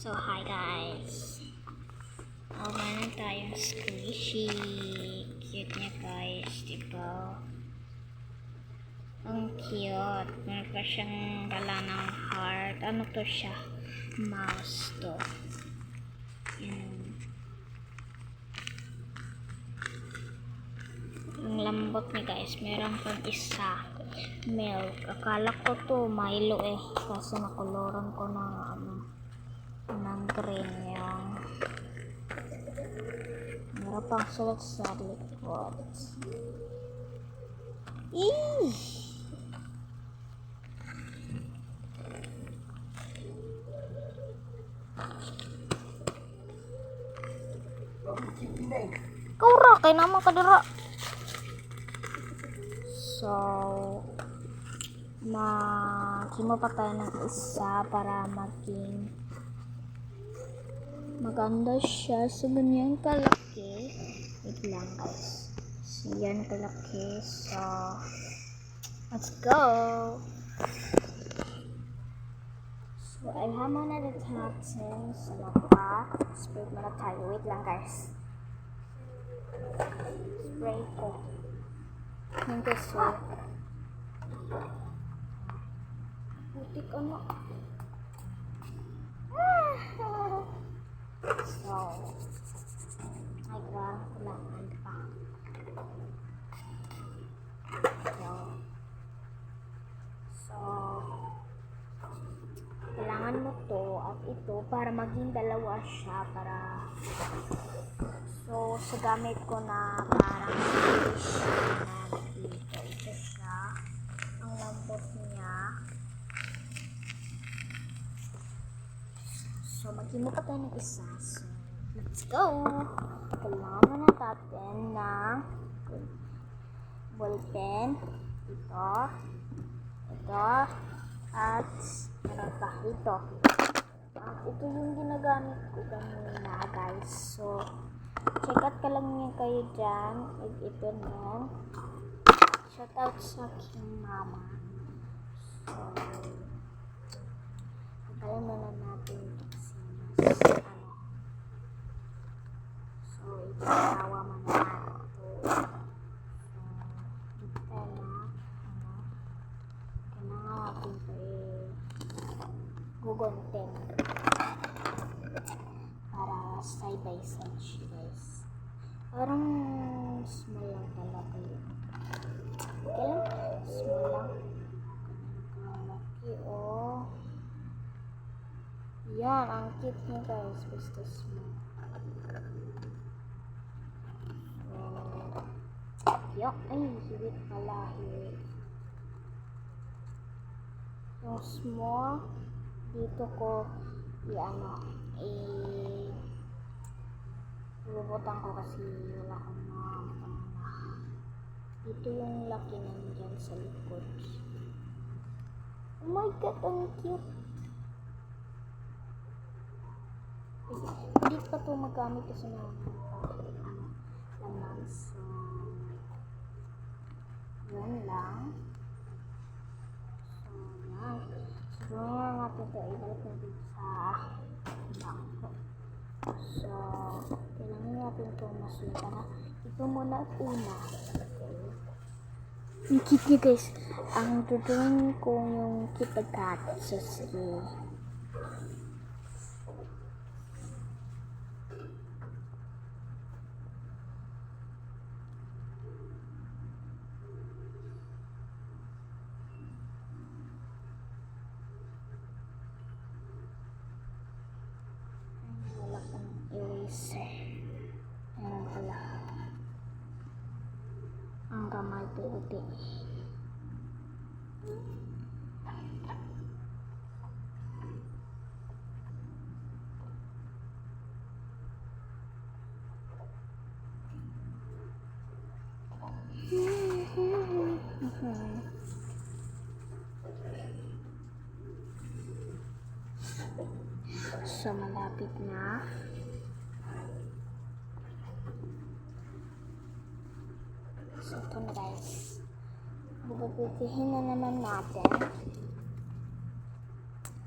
So, hi guys. Meron tayong squishy. Cute niya guys, diba? Ang cute. Meron pa siyang gala ng heart. Ano to siya? Mouse to. Yan. Ang lambot niya guys. Meron pang isa. Milk. Akala ko to Milo eh. Kasi nakoloran ko ng green yung meron pang sulat sa likod. Eee! Kaura kay naman kadira. So kimo pa tayo ng isa para maganda siya sa ganyan kalaki. Wait lang guys. So yan kalaki. So let's go. So I have muna the toxin sa mapa. Spray muna tayo. Wait lang guys. Spray ko. Yung gusto. Putik ano. So, ay grabe kailangan pa. So, kailangan mo to at ito para maging dalawa siya para so gamit ko na parang fish na dito. Ito siya. Ang lambot niya. So, mag-imo pa tayo ng isa. So, let's go! Kailangan na natin ng ballpen. Ito, at meron pa ito. Ito yung ginagamit ko kanina, guys. So, check out ka lang niya kayo dyan. Ito na. Shout out sa aking mama. So, pagkalan na natin so itawa man natin ito. So, ito na kailangan natin ito gugunting para side by side siya guys. Parang small lang talaga yun. Okay lang? Small lang. Malaki yan, ang cute niya guys. Basta small. Yuck, ay, hiwit pala, hiwit. Yung small, dito ko, ibubutan ko kasi wala akong dito yung laki nandyan sa likod. Oh my god, ang cute. Hindi pa ito magamit kasi naman laman. So, yun lang. So, yan. So, natin ito. Ibalik natin sa bangko. So, kailangan natin ito masuta na. Ito muna at una. Ang cute niya guys. Ang tutunin ko yung kitagat sa sige. Eraser. Ayan pala. Ang kamay puti. So, malapit na. So, ito na guys. Bubutihin na naman natin.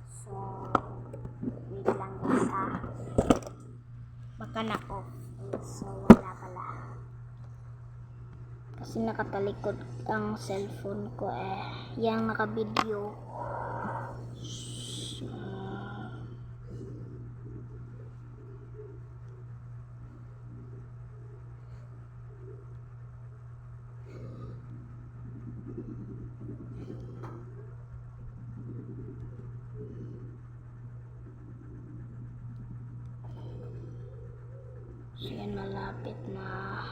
So, wait lang guys. kana off. So wala pala. Kasi nakatalikod ang cellphone ko yang naka-video. So, yan malapit na.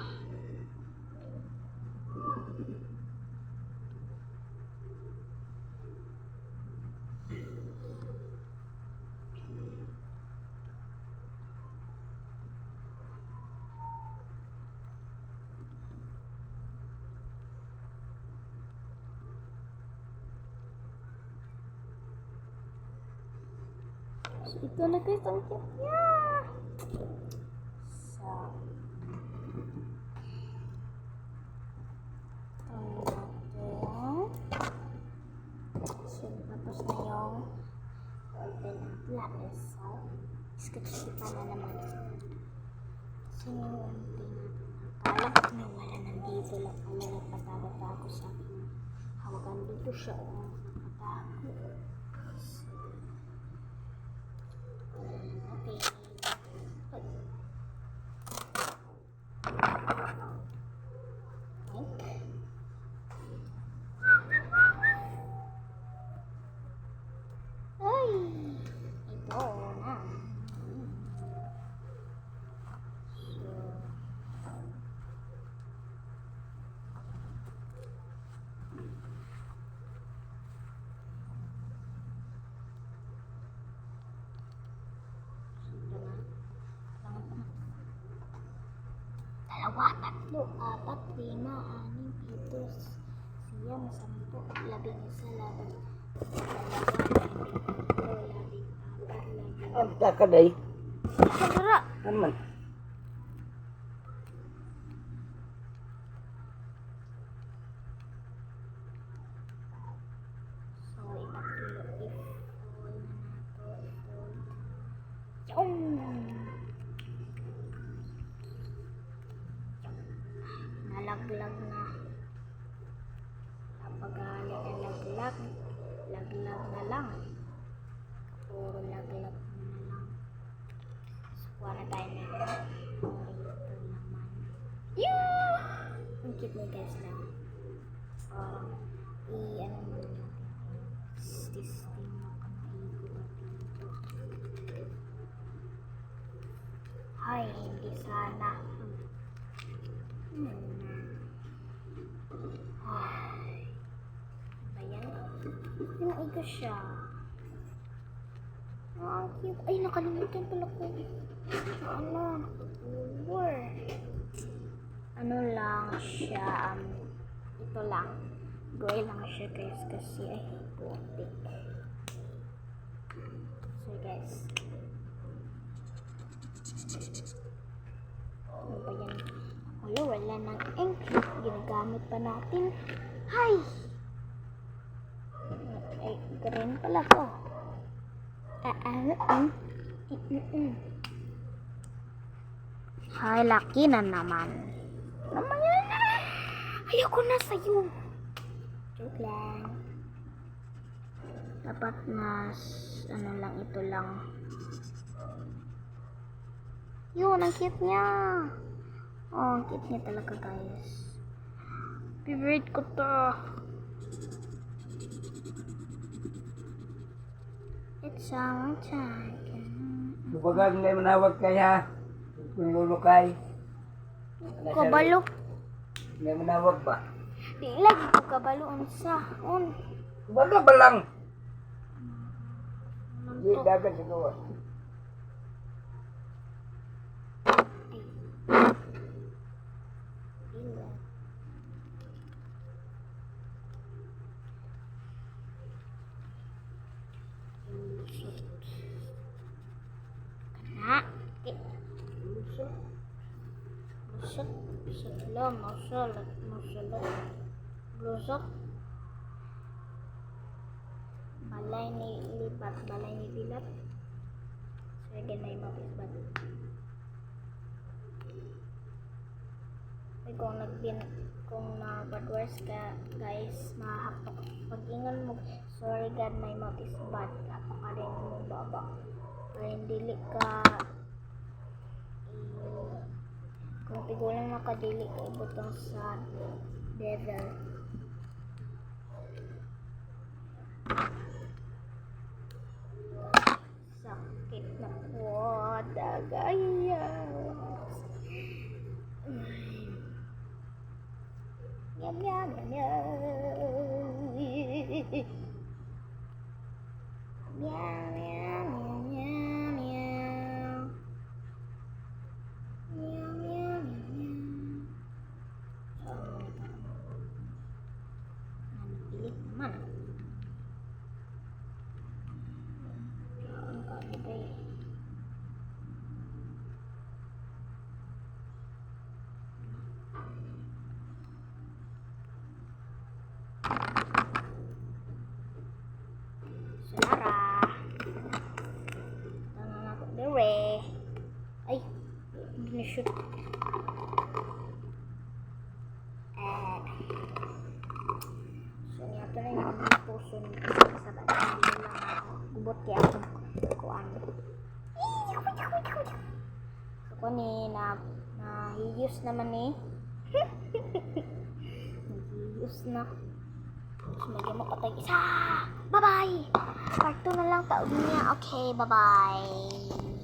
So, ito na guys ang cute niya. So, tapos na yung open ang lapis. So, sketch kita na naman. So, yung akala ko may wala nandito lang pala nagpatagata ako sa akin. Hawakan dito siya nakatago. Dalawa, tatlo, apat, lima, anim, pito, siyam, sampu, labing isa, labing Ang takaday. Sagara. Naman. So, ipatulo. I-fold na nato. Yung! Nalaglag na. Napagali ang laglag. Laglag na lang. Puro laglag na lang. So, kuha na tayo na ito. Ito naman. Yeah! Ang cute mo guys lang. Parang i-ano mo natin. Testing mo kung maigo at dito. Ay, hindi sana. Ay. Ba yan? Pinaiga siya. Ang cute. Ay, nakalimutan pala ko. Ano? Over. Ano lang siya, ito lang. Gray lang siya guys kasi ay putik. So guys. Ano ba yan? Wala ng ink. Ginagamit pa natin. Hay! Ay, green pala ko. Hay, laki na naman. Naman yan. Ayoko na sa'yo. Joke lang. Dapat na, ano lang, ito lang. Yun, ang cute niya. Oh, ang cute niya talaga, guys. Favorite ko to. It's summertime. Lupagan na manawag kaya. Kung lulukay. Kabalo. May manawag ba? Di lagi ko kabalo unsa. Baga ba lang? Di dagat siguro. Lusok. Balay ni lipat, balay ni bilat. So, again na yung mapisbat. kung kung na-bad words ka, guys, mahapok. Pag-ingon mo, sorry God, my mouth is bad. Hapok ka rin mo baba. Para hindi ka, kung tigulang makadili ka, ibutang sa devil. Sakit na po, dagayas. Yum, yum, yum, yum. Meow, meow, meow, meow, meow. Meow, meow, meow, meow. Pilit naman. Ang kalibay. Sulara. Tangan ako dire. Ay, gina-shoot. So, yato na yung puso nito sa batang. Hindi lang ako. Gubot kaya akong kuhaan. So, kuni nahiyos naman eh. Nahiyos na. Tapos medyo mapatay isa. Bye-bye! Part 2 na lang taon niya. Okay, bye-bye.